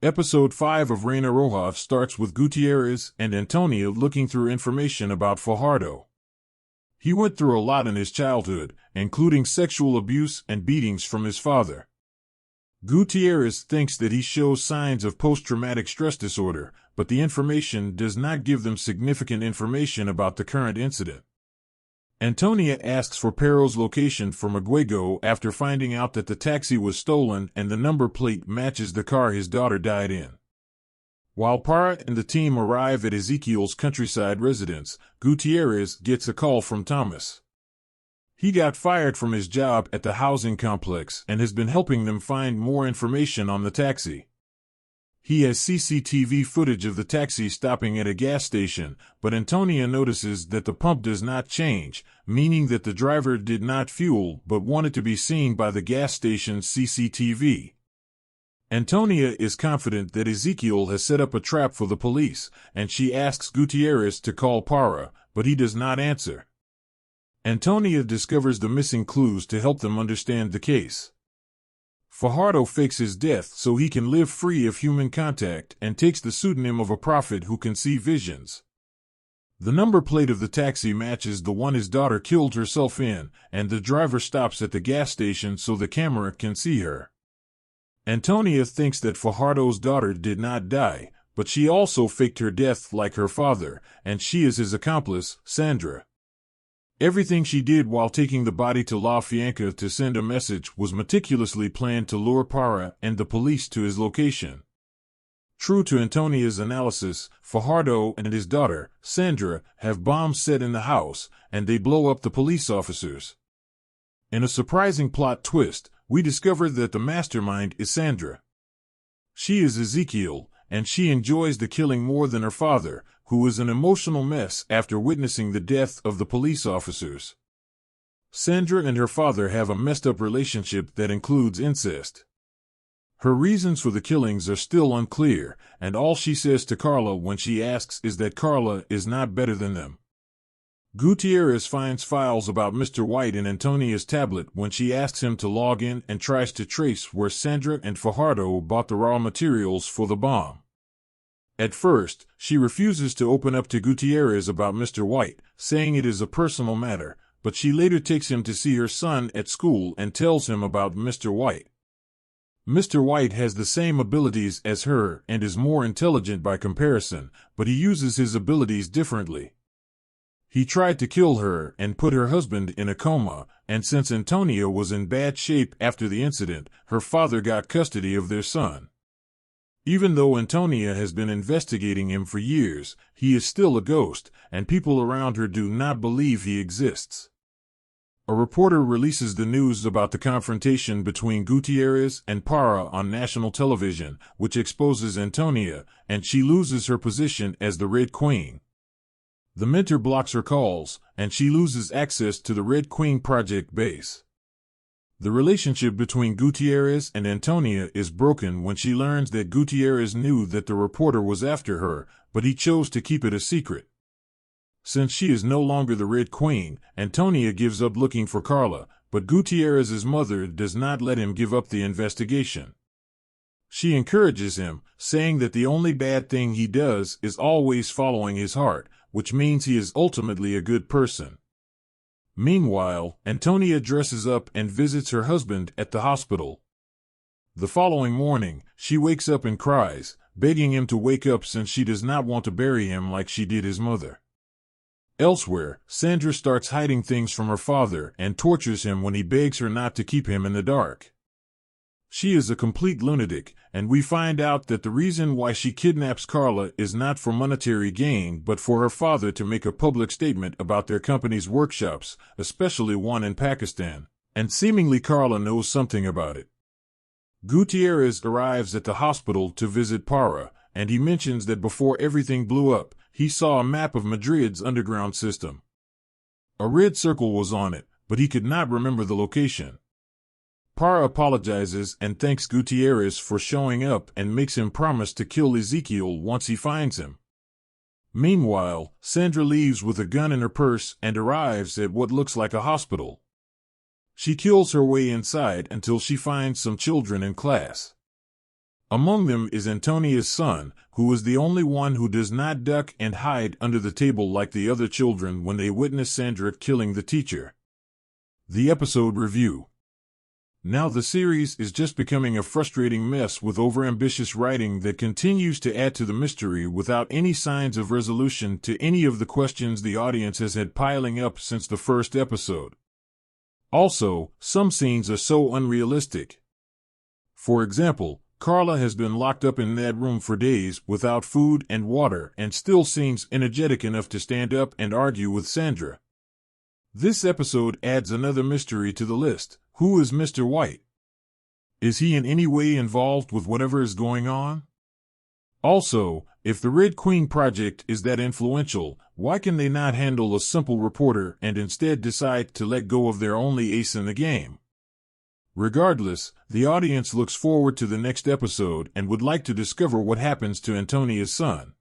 Episode 5 of Reina Roja starts with Gutierrez and Antonia looking through information about Fajardo. He went through a lot in his childhood, including sexual abuse and beatings from his father. Gutierrez thinks that he shows signs of post-traumatic stress disorder, but the information does not give them significant information about the current incident. Antonia asks for Perro's location for Maguego after finding out that the taxi was stolen and the number plate matches the car his daughter died in. While Parra and the team arrive at Ezekiel's countryside residence, Gutierrez gets a call from Thomas. He got fired from his job at the housing complex and has been helping them find more information on the taxi. He has CCTV footage of the taxi stopping at a gas station, but Antonia notices that the pump does not change, meaning that the driver did not fuel but wanted to be seen by the gas station's CCTV. Antonia is confident that Ezekiel has set up a trap for the police, and she asks Gutierrez to call Parra, but he does not answer. Antonia discovers the missing clues to help them understand the case. Fajardo fakes his death so he can live free of human contact and takes the pseudonym of a prophet who can see visions. The number plate of the taxi matches the one his daughter killed herself in, and the driver stops at the gas station so the camera can see her. Antonia thinks that Fajardo's daughter did not die, but she also faked her death like her father, and she is his accomplice, Sandra. Everything she did while taking the body to La Fianca to send a message was meticulously planned to lure Parra and the police to his location. True to Antonia's analysis, Fajardo and his daughter, Sandra, have bombs set in the house, and they blow up the police officers. In a surprising plot twist, we discover that the mastermind is Sandra. She is Ezekiel, and she enjoys the killing more than her father, who is an emotional mess after witnessing the death of the police officers. Sandra and her father have a messed-up relationship that includes incest. Her reasons for the killings are still unclear, and all she says to Carla when she asks is that Carla is not better than them. Gutierrez finds files about Mr. White in Antonia's tablet when she asks him to log in and tries to trace where Sandra and Fajardo bought the raw materials for the bomb. At first, she refuses to open up to Gutierrez about Mr. White, saying it is a personal matter, but she later takes him to see her son at school and tells him about Mr. White. Mr. White has the same abilities as her and is more intelligent by comparison, but he uses his abilities differently. He tried to kill her and put her husband in a coma, and since Antonia was in bad shape after the incident, her father got custody of their son. Even though Antonia has been investigating him for years, he is still a ghost, and people around her do not believe he exists. A reporter releases the news about the confrontation between Gutierrez and Parra on national television, which exposes Antonia, and she loses her position as the Red Queen. The mentor blocks her calls, and she loses access to the Red Queen Project base. The relationship between Gutierrez and Antonia is broken when she learns that Gutierrez knew that the reporter was after her, but he chose to keep it a secret. Since she is no longer the Red Queen, Antonia gives up looking for Carla, but Gutierrez's mother does not let him give up the investigation. She encourages him, saying that the only bad thing he does is always following his heart, which means he is ultimately a good person. Meanwhile, Antonia dresses up and visits her husband at the hospital. The following morning, she wakes up and cries, begging him to wake up since she does not want to bury him like she did his mother. Elsewhere, Sandra starts hiding things from her father and tortures him when he begs her not to keep him in the dark. She is a complete lunatic, and we find out that the reason why she kidnaps Carla is not for monetary gain but for her father to make a public statement about their company's workshops, especially one in Pakistan, and seemingly Carla knows something about it. Gutierrez arrives at the hospital to visit Parra, and he mentions that before everything blew up, he saw a map of Madrid's underground system. A red circle was on it, but he could not remember the location. Parra apologizes and thanks Gutierrez for showing up and makes him promise to kill Ezekiel once he finds him. Meanwhile, Sandra leaves with a gun in her purse and arrives at what looks like a hospital. She kills her way inside until she finds some children in class. Among them is Antonia's son, who is the only one who does not duck and hide under the table like the other children when they witness Sandra killing the teacher. The episode review. Now the series is just becoming a frustrating mess with overambitious writing that continues to add to the mystery without any signs of resolution to any of the questions the audience has had piling up since the first episode. Also, some scenes are so unrealistic. For example, Carla has been locked up in that room for days without food and water and still seems energetic enough to stand up and argue with Sandra. This episode adds another mystery to the list. Who is Mr. White? Is he in any way involved with whatever is going on? Also, if the Red Queen project is that influential, why can they not handle a simple reporter and instead decide to let go of their only ace in the game? Regardless, the audience looks forward to the next episode and would like to discover what happens to Antonia's son.